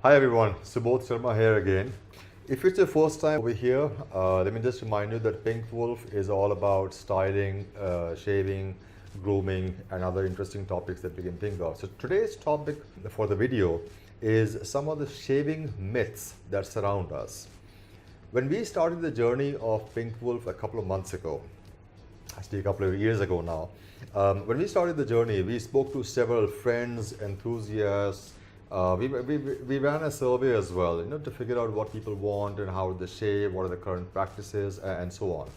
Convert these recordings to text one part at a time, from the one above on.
Hi everyone, Subodh Sharma here again. If it's your first time over here, let me just remind you that Pink Wolf is all about styling, shaving, grooming, and other interesting topics that we can think of. So today's topic for the video is some of the shaving myths that surround us. When we started the journey of Pink Wolf a couple of months ago, actually a couple of years ago now, when we started the journey, we spoke to several friends, enthusiasts. We ran a survey as well, to figure out what people want and how they shave, what are the current practices, and so on.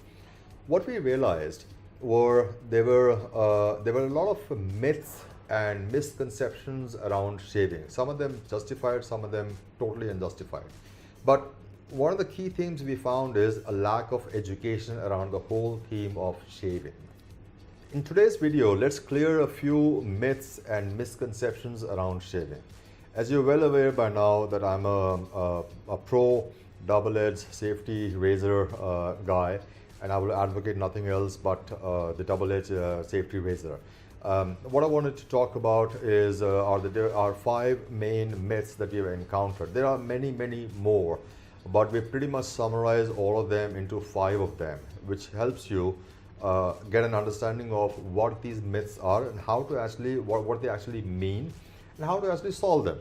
What we realized there were a lot of myths and misconceptions around shaving. Some of them justified, some of them totally unjustified. But one of the key themes we found is a lack of education around the whole theme of shaving. In today's video, let's clear a few myths and misconceptions around shaving. As you're well aware by now that I'm a pro double-edged safety razor guy, and I will advocate nothing else but the double-edged safety razor. What I wanted to talk about is are 5 main myths that we have encountered. There are many, many more, but we pretty much summarize all of them into 5 of them, which helps you get an understanding of what these myths are and how to actually, what they actually mean and how to actually solve them.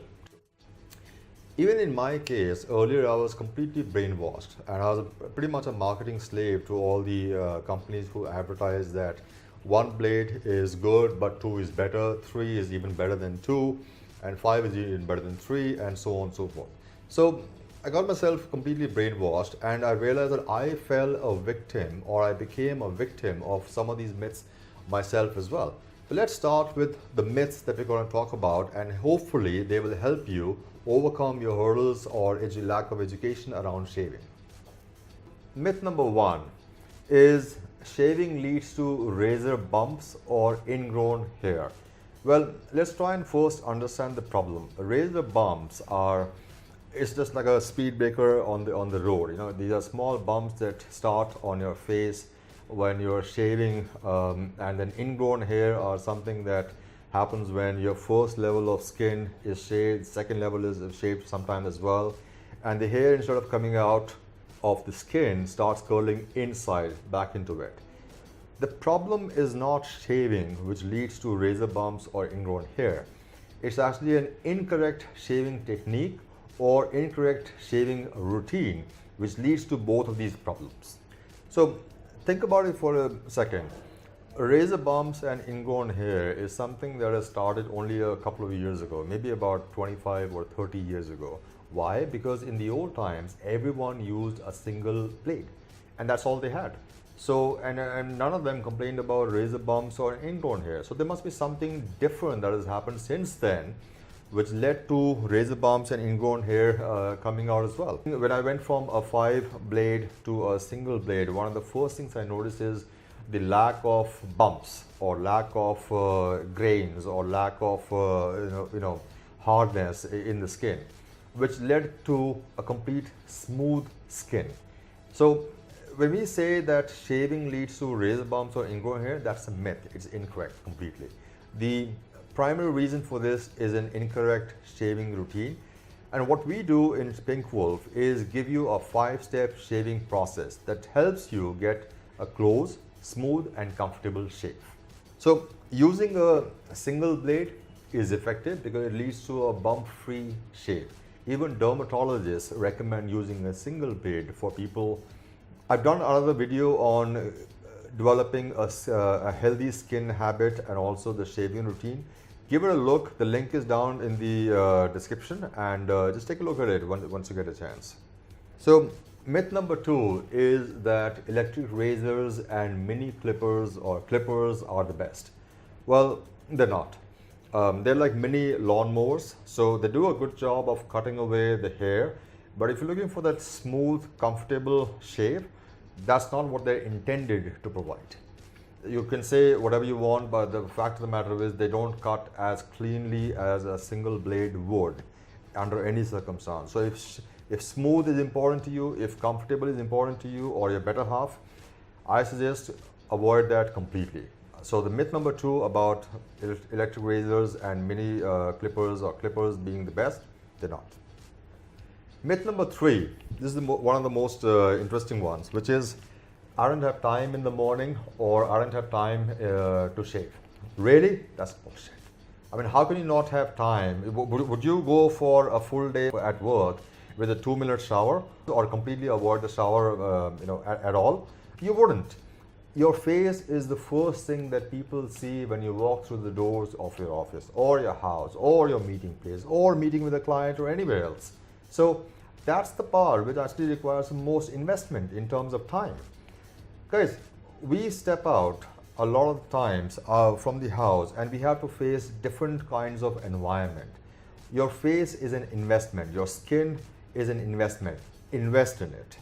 Even in my case, earlier I was completely brainwashed and I was pretty much a marketing slave to all the companies who advertise that 1 blade is good, but 2 is better, 3 is even better than 2, and 5 is even better than 3, and so on and so forth. So I got myself completely brainwashed and I realized that I fell a victim, or I became a victim of some of these myths myself as well. So let's start with the myths that we're going to talk about, and hopefully they will help you overcome your hurdles or lack of education around shaving. Myth number 1 is shaving leads to razor bumps or ingrown hair. Well, let's try and first understand the problem. Razor bumps it's just like a speed breaker on the road. These are small bumps that start on your face when you're shaving, and then ingrown hair are something that happens when your first level of skin is shaved, second level is shaved sometime as well, and the hair, instead of coming out of the skin, starts curling inside back into it. The problem is not shaving which leads to razor bumps or ingrown hair. It's actually an incorrect shaving technique or incorrect shaving routine which leads to both of these problems. So think about it for a second. Razor bumps and ingrown hair is something that has started only a couple of years ago, maybe about 25 or 30 years ago. Why? Because in the old times, everyone used a single blade, and that's all they had. So, and none of them complained about razor bumps or ingrown hair. So there must be something different that has happened since then, which led to razor bumps and ingrown hair coming out as well. When I went from a 5 blade to a single blade, one of the first things I noticed is the lack of bumps or lack of grains or lack of hardness in the skin, which led to a complete smooth skin. So when we say that shaving leads to razor bumps or ingrown hair, that's a myth. It's incorrect completely. The primary reason for this is an incorrect shaving routine. And what we do in Pink Wolf is give you a 5-step shaving process that helps you get a close, smooth and comfortable shave. So using a single blade is effective because it leads to a bump-free shave. Even dermatologists recommend using a single blade for people. I've done another video on developing a healthy skin habit and also the shaving routine. Give it a look. The link is down in the description, and just take a look at it once you get a chance. So myth number 2 is that electric razors and mini clippers or clippers are the best. Well, they're not. They're like mini lawnmowers, so they do a good job of cutting away the hair. But if you're looking for that smooth, comfortable shave, that's not what they're intended to provide. You can say whatever you want, but the fact of the matter is they don't cut as cleanly as a single blade would under any circumstance. So if smooth is important to you, if comfortable is important to you or your better half, I suggest avoid that completely. So the myth number 2 about electric razors and mini clippers or clippers being the best, they're not. Myth number 3, this is one of the most interesting ones, which is I don't have time in the morning, or I don't have time to shave. Really? That's bullshit. I mean, how can you not have time? Would you go for a full day at work with a 2-minute shower, or completely avoid the shower at all? You wouldn't. Your face is the first thing that people see when you walk through the doors of your office or your house or your meeting place or meeting with a client or anywhere else. So that's the part which actually requires the most investment in terms of time. Guys, we step out a lot of times from the house and we have to face different kinds of environment. Your face is an investment. Your skin is an investment. Invest in it.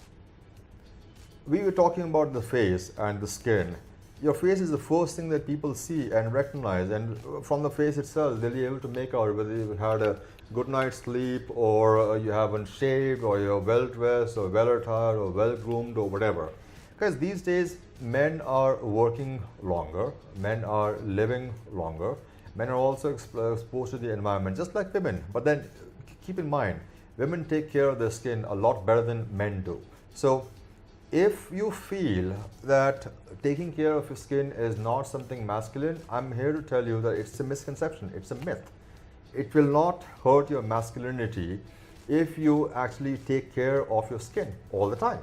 We were talking about the face and the skin. Your face is the first thing that people see and recognize, and from the face itself they'll be able to make out whether you had a good night's sleep, or you haven't shaved, or you're well dressed or well attired or well groomed or whatever. Because these days men are working longer, men are living longer, men are also exposed to the environment just like women. But then keep in mind, women take care of their skin a lot better than men do. So if you feel that taking care of your skin is not something masculine, I'm here to tell you that it's a misconception, it's a myth. It will not hurt your masculinity if you actually take care of your skin all the time.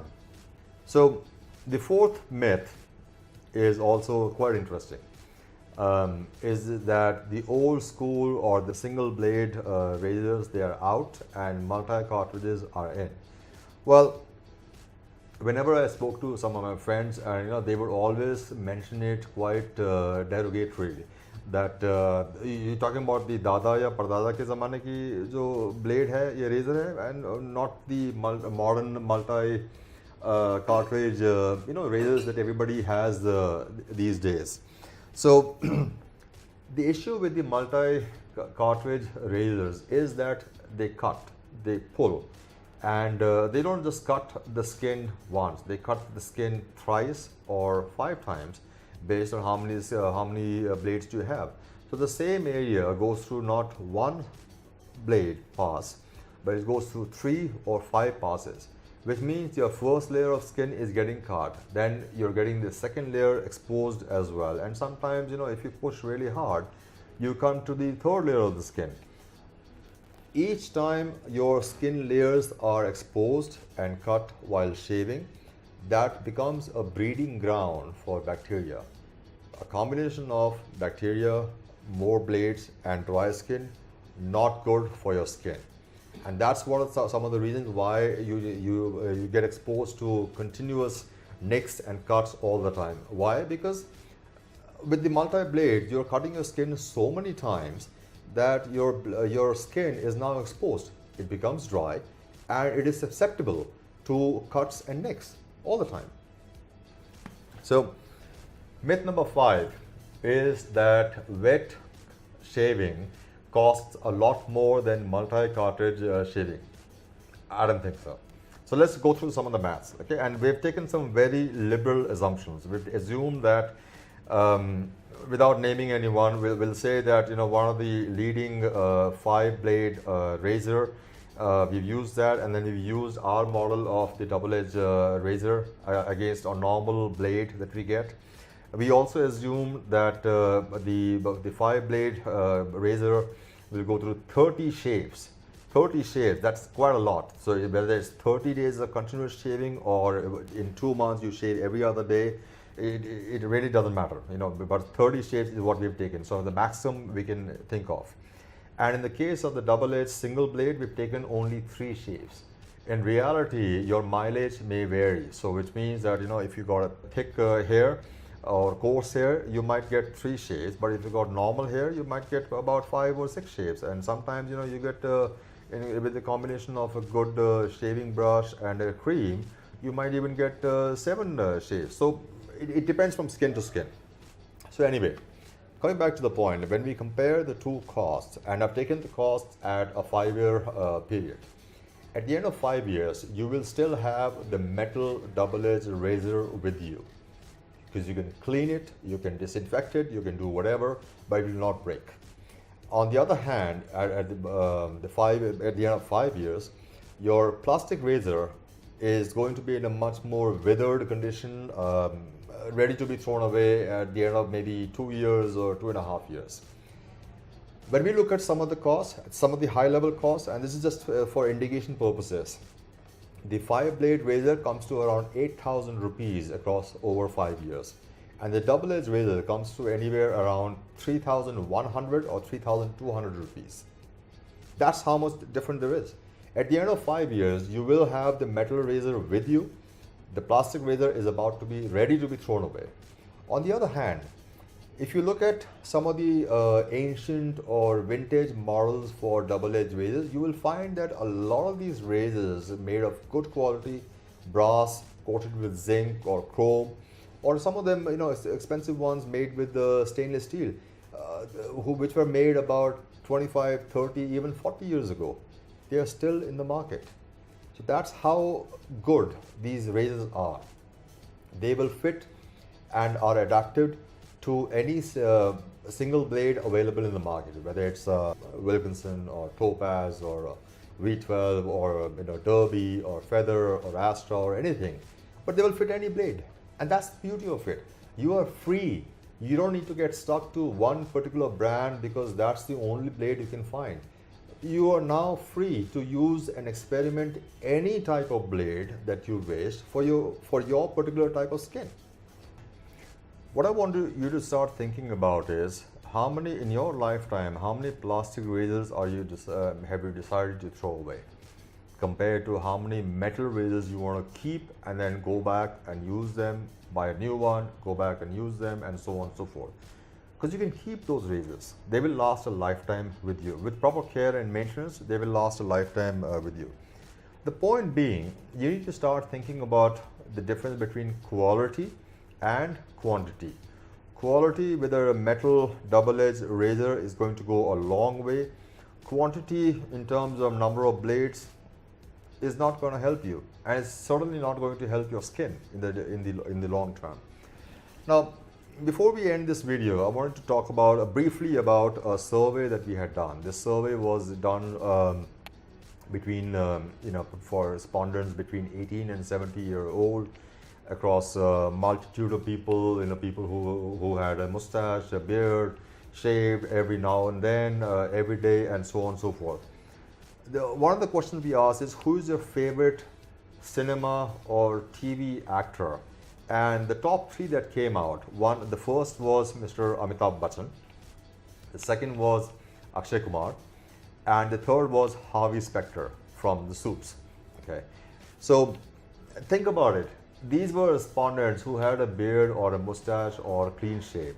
So the fourth myth is also quite interesting, is that the old school or the single blade razors, they are out and multi-cartridges are in. Well, whenever I spoke to some of my friends, and they would always mention it quite derogatorily, that you're talking about the dada ya pardada ke zamane ki jo blade hai, ye razor hai, and not the modern multi cartridge razors that everybody has these days. So the issue with the multi cartridge razors is that they cut, they pull, and they don't just cut the skin once, they cut the skin thrice or 5 times based on how many blades you have. So the same area goes through not one blade pass, but it goes through 3 or 5 passes, which means your first layer of skin is getting cut, then you're getting the second layer exposed as well, and sometimes if you push really hard, you come to the third layer of the skin. Each time your skin layers are exposed and cut while shaving, that becomes a breeding ground for bacteria. A combination of bacteria, more blades, and dry skin, not good for your skin. And that's what some of the reasons why you get exposed to continuous nicks and cuts all the time. Why? Because with the multi-blade, you're cutting your skin so many times that your skin is now exposed. It becomes dry and it is susceptible to cuts and nicks all the time. So myth number 5 is that wet shaving costs a lot more than multi-cartridge shaving. I don't think so. So let's go through some of the maths, okay? And we've taken some very liberal assumptions. We've assumed that without naming anyone, we'll say that one of the leading 5-blade razor, we've used that, and then we've used our model of the double-edged razor against a normal blade that we get. We also assume that the 5-blade razor will go through 30 shaves. 30 shaves, that's quite a lot. So whether it's 30 days of continuous shaving or in 2 months you shave every other day, it really doesn't matter, but 30 shaves is what we've taken. So the maximum we can think of. And in the case of the double-edged single blade, we've taken only 3 shaves. In reality, your mileage may vary. So which means that, if you got a thick hair or coarse hair, you might get 3 shaves. But if you got normal hair, you might get about 5 or 6 shaves. And sometimes, you get, with the combination of a good shaving brush and a cream, you might even get 7 shaves. So it depends from skin to skin. So anyway, coming back to the point, when we compare the 2 costs, and I've taken the costs at a 5-year period. At the end of 5 years, you will still have the metal double-edged razor with you, because you can clean it, you can disinfect it, you can do whatever, but it will not break. On the other hand, at the end of 5 years, your plastic razor is going to be in a much more withered condition, ready to be thrown away at the end of maybe 2 years or 2.5 years. When we look at some of the costs, some of the high level costs, and this is just for indication purposes, the 5-blade razor comes to around 8,000 rupees across over 5 years. And the double-edged razor comes to anywhere around 3,100 or 3,200 rupees. That's how much different there is. At the end of 5 years, you will have the metal razor with you. The plastic razor is about to be ready to be thrown away. On the other hand, if you look at some of the ancient or vintage models for double-edged razors, you will find that a lot of these razors are made of good quality brass coated with zinc or chrome, or some of them, expensive ones made with stainless steel, which were made about 25, 30, even 40 years ago. They are still in the market. So that's how good these razors are. They will fit and are adapted to any single blade available in the market, whether it's Wilkinson or Topaz or V12 or Derby or Feather or Astra or anything. But they will fit any blade. And that's the beauty of it. You are free. You don't need to get stuck to one particular brand because that's the only blade you can find. You are now free to use and experiment any type of blade that you wish for your particular type of skin. What I want you to start thinking about is how many in your lifetime, how many plastic razors have you decided to throw away, compared to how many metal razors you want to keep and then go back and use them, buy a new one, go back and use them, and so on and so forth. Because you can keep those razors. They will last a lifetime with you. With proper care and maintenance, they will last a lifetime with you. The point being, you need to start thinking about the difference between quality and quantity. Quality with a metal double-edged razor is going to go a long way. Quantity in terms of number of blades is not going to help you, and it's certainly not going to help your skin in the long term. Now, before we end this video, I wanted to talk briefly about a survey that we had done. This survey was done between for respondents between 18 and 70-year-old across a multitude of people, people who had a mustache, a beard, shaved every now and then, every day, and so on and so forth. One of the questions we asked is, who is your favorite cinema or TV actor? And the top 3 that came out, the first was Mr. Amitabh Bachchan, the second was Akshay Kumar, and the third was Harvey Specter from The Suits. Okay, so think about it. These were respondents who had a beard or a mustache or clean shaved,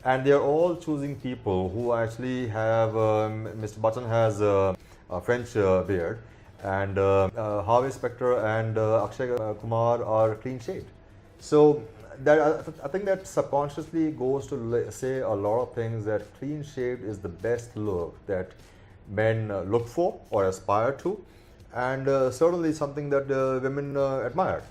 and they are all choosing people who actually have. Mr. Bachchan has a French beard, and Harvey Specter and Akshay Kumar are clean shaved. So I think that subconsciously goes to say a lot of things, that clean shaved is the best look that men look for or aspire to, and certainly something that women admire.